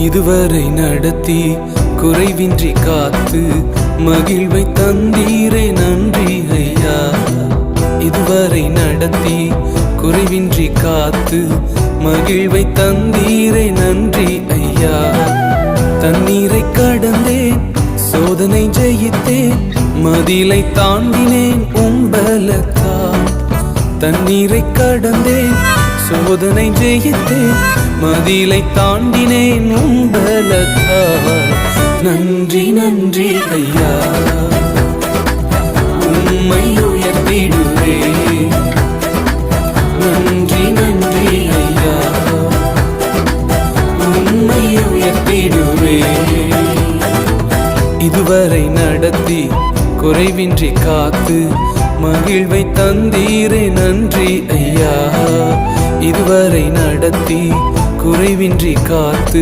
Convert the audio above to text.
இதுவரை நடத்தி குறைவின்றி காத்து மகிழ்வை தந்தீரே நன்றி ஐயா. இதுவரை நடத்தி குறைவின்றி காத்து மகிழ்வை தந்தீரே நன்றி ஐயா. தண்ணீரை கடந்தேன், சோதனை ஜெயித்தேன், மதிலை தாண்டினேன் உம்பலத்தால். தண்ணீரை கடந்தேன், சோதனை ஜெயித்தேன், மதிலை தாண்டினேன் உம்பலத்தால். நன்றி நன்றி ஐயா, உம்மை உயர்த்திடுவேன். நன்றி நன்றி ஐயா, உம்மை உயர்த்திடுவேன். இதுவரை நடத்தி குறைவின்றி காத்து மகிழ்வை தந்தீரே நன்றி ஐயா. இதுவரை நடத்தி குறைவின்றி காத்து